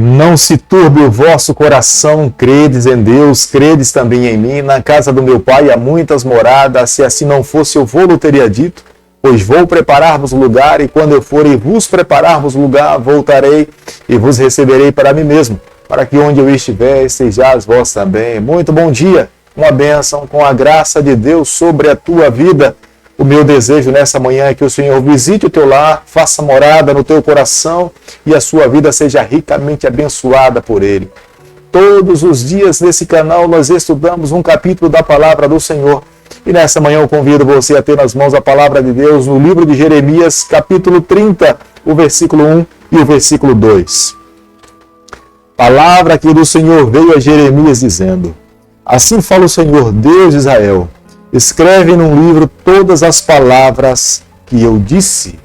Não se turbe o vosso coração, credes em Deus, credes também em mim. Na casa do meu pai há muitas moradas, se assim não fosse eu vou-lo teria dito. Pois vou preparar-vos lugar, e quando eu for e vos preparar-vos lugar, voltarei e vos receberei para mim mesmo, para que onde eu estiver, estejais vós também. Muito bom dia, uma bênção com a graça de Deus sobre a tua vida. O meu desejo nessa manhã é que o Senhor visite o teu lar, faça morada no teu coração e a sua vida seja ricamente abençoada por Ele. Todos os dias nesse canal nós estudamos um capítulo da palavra do Senhor. E nessa manhã eu convido você a ter nas mãos a palavra de Deus no livro de Jeremias, capítulo 30, o versículo 1 e o versículo 2. Palavra que do Senhor veio a Jeremias dizendo: Assim fala o Senhor, Deus de Israel, escreve num livro todas as palavras que eu disse.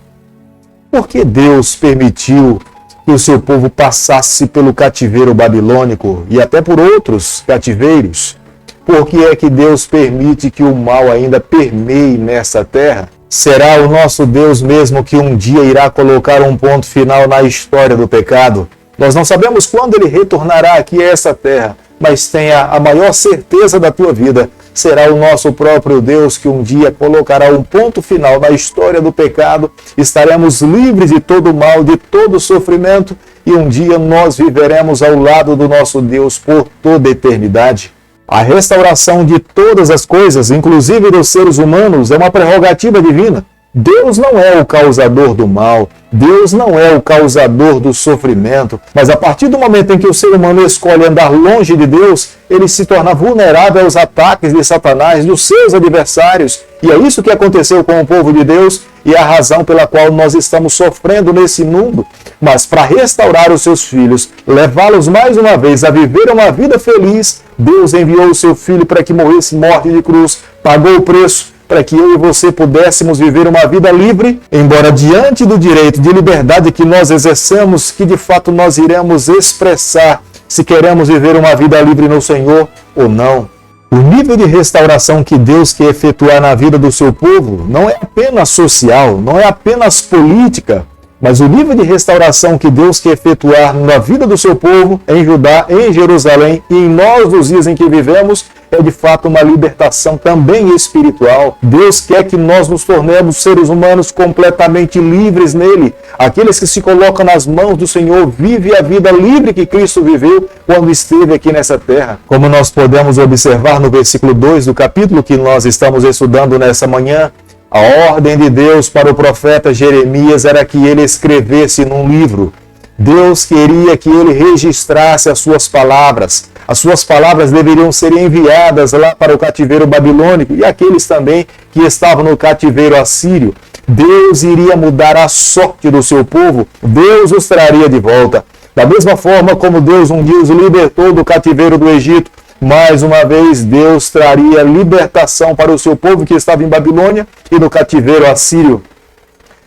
Por que Deus permitiu que o seu povo passasse pelo cativeiro babilônico e até por outros cativeiros? Por que é que Deus permite que o mal ainda permeie nessa terra? Será o nosso Deus mesmo que um dia irá colocar um ponto final na história do pecado? Nós não sabemos quando Ele retornará aqui a essa terra, mas tenha a maior certeza da tua vida. Será o nosso próprio Deus que um dia colocará um ponto final na história do pecado. Estaremos livres de todo mal, de todo sofrimento, e um dia nós viveremos ao lado do nosso Deus por toda a eternidade. A restauração de todas as coisas, inclusive dos seres humanos, é uma prerrogativa divina. Deus não é o causador do mal, Deus não é o causador do sofrimento, mas a partir do momento em que o ser humano escolhe andar longe de Deus, ele se torna vulnerável aos ataques de Satanás, dos seus adversários. E é isso que aconteceu com o povo de Deus e é a razão pela qual nós estamos sofrendo nesse mundo. Mas para restaurar os seus filhos, levá-los mais uma vez a viver uma vida feliz, Deus enviou o seu Filho para que morresse morte de cruz, pagou o preço, para que eu e você pudéssemos viver uma vida livre, embora diante do direito de liberdade que nós exercemos, que de fato nós iremos expressar se queremos viver uma vida livre no Senhor ou não. O nível de restauração que Deus quer efetuar na vida do seu povo não é apenas social, não é apenas política, mas o nível de restauração que Deus quer efetuar na vida do seu povo, em Judá, em Jerusalém e em nós nos dias em que vivemos, é de fato uma libertação também espiritual. Deus quer que nós nos tornemos seres humanos completamente livres nele. Aqueles que se colocam nas mãos do Senhor vivem a vida livre que Cristo viveu quando esteve aqui nessa terra. Como nós podemos observar no versículo 2 do capítulo que nós estamos estudando nessa manhã, a ordem de Deus para o profeta Jeremias era que ele escrevesse num livro. Deus queria que ele registrasse as suas palavras. As suas palavras deveriam ser enviadas lá para o cativeiro babilônico e aqueles também que estavam no cativeiro assírio. Deus iria mudar a sorte do seu povo. Deus os traria de volta. Da mesma forma como Deus um dia os libertou do cativeiro do Egito, mais uma vez Deus traria libertação para o seu povo que estava em Babilônia e no cativeiro assírio.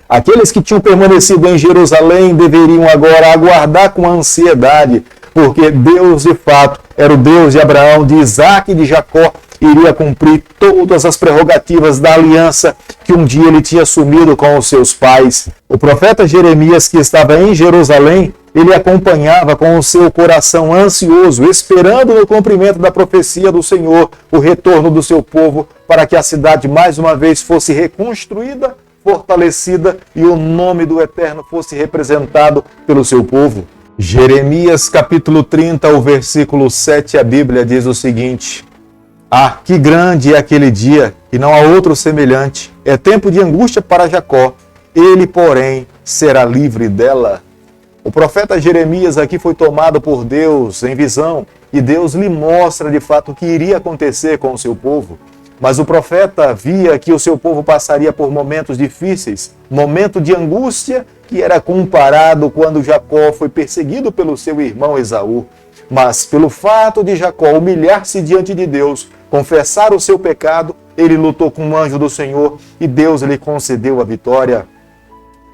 Aqueles que tinham permanecido em Jerusalém deveriam agora aguardar com ansiedade, porque Deus de fato era o Deus de Abraão, de Isaac e de Jacó, iria cumprir todas as prerrogativas da aliança que um dia ele tinha assumido com os seus pais. O profeta Jeremias, que estava em Jerusalém, ele acompanhava com o seu coração ansioso, esperando no cumprimento da profecia do Senhor, o retorno do seu povo, para que a cidade mais uma vez fosse reconstruída, fortalecida e o nome do Eterno fosse representado pelo seu povo. Jeremias capítulo 30, o versículo 7, a Bíblia diz o seguinte: Ah, que grande é aquele dia, e não há outro semelhante. É tempo de angústia para Jacó, ele, porém, será livre dela. O profeta Jeremias aqui foi tomado por Deus em visão, e Deus lhe mostra de fato o que iria acontecer com o seu povo. Mas o profeta via que o seu povo passaria por momentos difíceis, momento de angústia que era comparado quando Jacó foi perseguido pelo seu irmão Esaú. Mas pelo fato de Jacó humilhar-se diante de Deus, confessar o seu pecado, ele lutou com o anjo do Senhor e Deus lhe concedeu a vitória.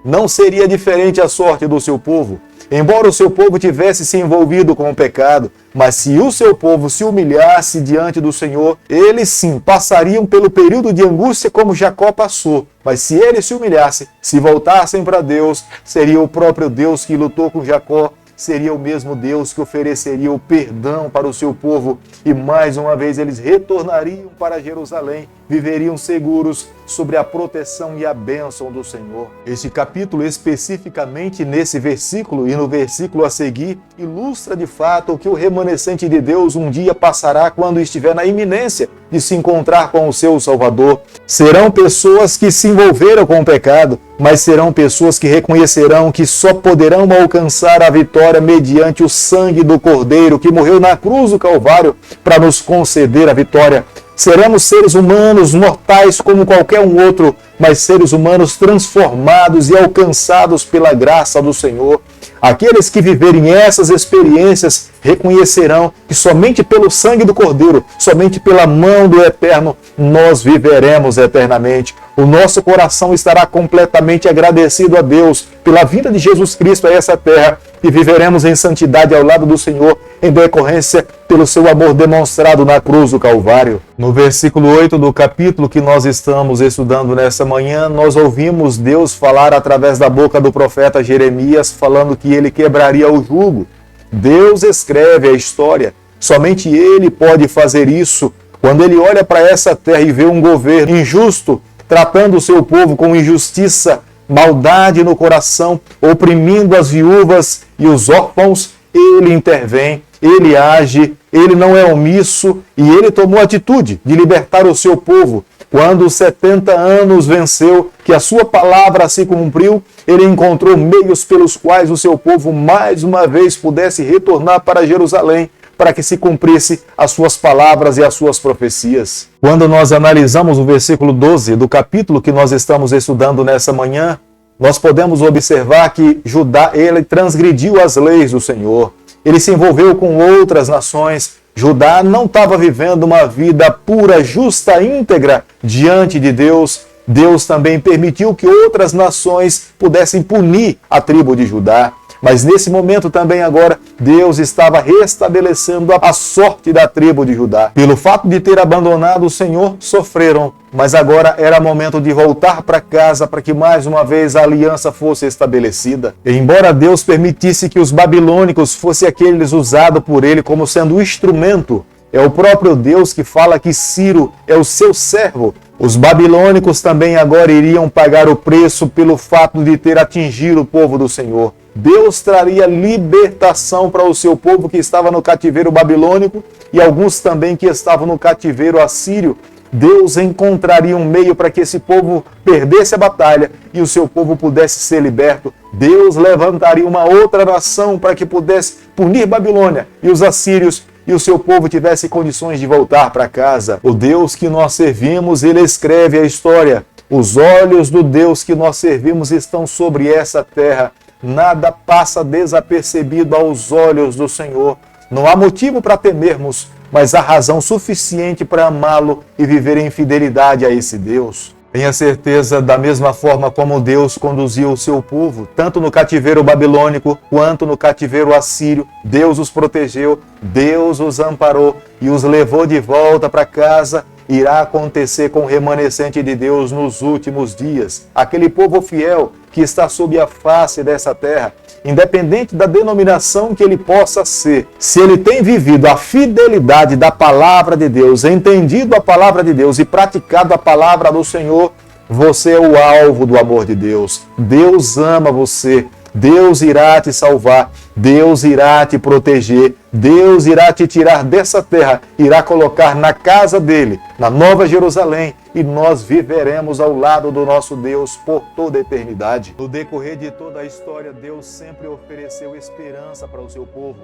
Não seria diferente a sorte do seu povo, embora o seu povo tivesse se envolvido com o pecado, mas se o seu povo se humilhasse diante do Senhor, eles sim passariam pelo período de angústia como Jacó passou. Mas se eles se humilhassem, se voltassem para Deus, seria o próprio Deus que lutou com Jacó seria o mesmo Deus que ofereceria o perdão para o seu povo e mais uma vez eles retornariam para Jerusalém, viveriam seguros sobre a proteção e a bênção do Senhor. Este capítulo, especificamente nesse versículo e no versículo a seguir, ilustra de fato o que o remanescente de Deus um dia passará quando estiver na iminência de se encontrar com o seu Salvador. Serão pessoas que se envolveram com o pecado, mas serão pessoas que reconhecerão que só poderão alcançar a vitória mediante o sangue do Cordeiro que morreu na cruz do Calvário para nos conceder a vitória. Seremos seres humanos mortais como qualquer um outro, mas seres humanos transformados e alcançados pela graça do Senhor. Aqueles que viverem essas experiências reconhecerão que somente pelo sangue do Cordeiro, somente pela mão do Eterno, nós viveremos eternamente. O nosso coração estará completamente agradecido a Deus pela vinda de Jesus Cristo a essa terra e viveremos em santidade ao lado do Senhor em decorrência pelo seu amor demonstrado na cruz do Calvário. No versículo 8 do capítulo que nós estamos estudando nessa manhã, nós ouvimos Deus falar através da boca do profeta Jeremias, falando que ele quebraria o jugo. Deus escreve a história, somente ele pode fazer isso. Quando ele olha para essa terra e vê um governo injusto, tratando o seu povo com injustiça, maldade no coração, oprimindo as viúvas e os órfãos, ele intervém, ele age, ele não é omisso e ele tomou a atitude de libertar o seu povo. Quando os 70 anos venceu, que a sua palavra se cumpriu, ele encontrou meios pelos quais o seu povo mais uma vez pudesse retornar para Jerusalém, para que se cumprisse as suas palavras e as suas profecias. Quando nós analisamos o versículo 12 do capítulo que nós estamos estudando nessa manhã, nós podemos observar que Judá, ele transgrediu as leis do Senhor. Ele se envolveu com outras nações. Judá não estava vivendo uma vida pura, justa, íntegra diante de Deus. Deus também permitiu que outras nações pudessem punir a tribo de Judá. Mas nesse momento também agora, Deus estava restabelecendo a sorte da tribo de Judá. Pelo fato de ter abandonado o Senhor, sofreram. Mas agora era momento de voltar para casa para que mais uma vez a aliança fosse estabelecida. E embora Deus permitisse que os babilônicos fossem aqueles usados por ele como sendo o instrumento, é o próprio Deus que fala que Ciro é o seu servo. Os babilônicos também agora iriam pagar o preço pelo fato de ter atingido o povo do Senhor. Deus traria libertação para o seu povo que estava no cativeiro babilônico e alguns também que estavam no cativeiro assírio. Deus encontraria um meio para que esse povo perdesse a batalha e o seu povo pudesse ser liberto. Deus levantaria uma outra nação para que pudesse punir Babilônia e os assírios e o seu povo tivesse condições de voltar para casa. O Deus que nós servimos, ele escreve a história. Os olhos do Deus que nós servimos estão sobre essa terra. Nada passa desapercebido aos olhos do Senhor. Não há motivo para temermos, mas há razão suficiente para amá-lo e viver em fidelidade a esse Deus. Tenha certeza, da mesma forma como Deus conduziu o seu povo, tanto no cativeiro babilônico quanto no cativeiro assírio, Deus os protegeu, Deus os amparou e os levou de volta para casa. Irá acontecer com o remanescente de Deus nos últimos dias. Aquele povo fiel que está sob a face dessa terra, independente da denominação que ele possa ser, se ele tem vivido a fidelidade da palavra de Deus, entendido a palavra de Deus e praticado a palavra do Senhor, você é o alvo do amor de Deus. Deus ama você. Deus irá te salvar, Deus irá te proteger, Deus irá te tirar dessa terra, irá colocar na casa dele, na Nova Jerusalém, e nós viveremos ao lado do nosso Deus por toda a eternidade. No decorrer de toda a história, Deus sempre ofereceu esperança para o seu povo.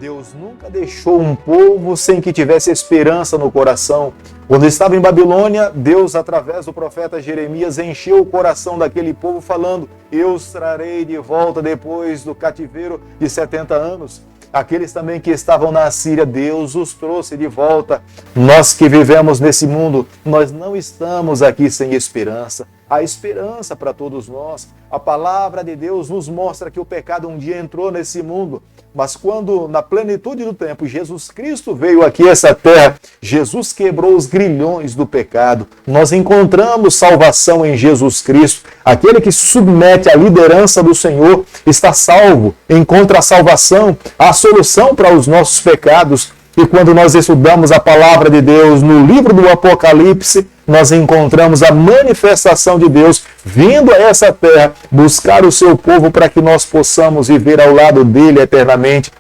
Deus nunca deixou um povo sem que tivesse esperança no coração. Quando estava em Babilônia, Deus, através do profeta Jeremias, encheu o coração daquele povo falando: eu os trarei de volta depois do cativeiro de 70 anos. Aqueles também que estavam na Assíria, Deus os trouxe de volta. Nós que vivemos nesse mundo, nós não estamos aqui sem esperança. há esperança para todos nós. A palavra de Deus nos mostra que o pecado um dia entrou nesse mundo, mas quando, na plenitude do tempo, Jesus Cristo veio aqui a essa terra, Jesus quebrou os grilhões do pecado. Nós encontramos salvação em Jesus Cristo. Aquele que se submete à liderança do Senhor está salvo, encontra a salvação, a solução para os nossos pecados. E quando nós estudamos a palavra de Deus no livro do Apocalipse, nós encontramos a manifestação de Deus vindo a essa terra buscar o seu povo para que nós possamos viver ao lado dele eternamente.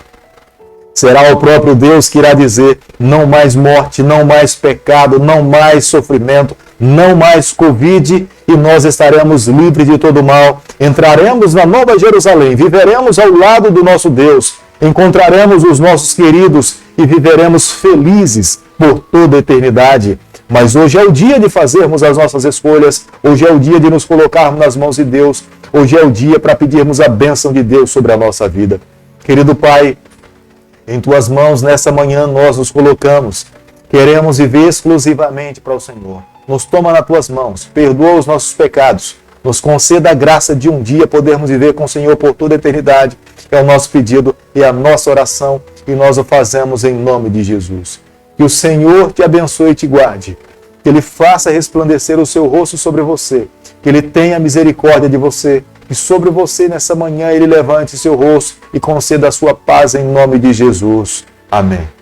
Será o próprio Deus que irá dizer: não mais morte, não mais pecado, não mais sofrimento, não mais Covid, e nós estaremos livres de todo mal. Entraremos na Nova Jerusalém, viveremos ao lado do nosso Deus, encontraremos os nossos queridos e viveremos felizes por toda a eternidade. Mas hoje é o dia de fazermos as nossas escolhas, hoje é o dia de nos colocarmos nas mãos de Deus, hoje é o dia para pedirmos a bênção de Deus sobre a nossa vida. Querido Pai, em Tuas mãos nessa manhã nós nos colocamos, queremos viver exclusivamente para o Senhor. Nos toma nas Tuas mãos, perdoa os nossos pecados, nos conceda a graça de um dia podermos viver com o Senhor por toda a eternidade. É o nosso pedido e a nossa oração, e nós o fazemos em nome de Jesus. Que o Senhor te abençoe e te guarde, que Ele faça resplandecer o seu rosto sobre você, que Ele tenha misericórdia de você, que sobre você nessa manhã Ele levante seu rosto e conceda a sua paz em nome de Jesus. Amém.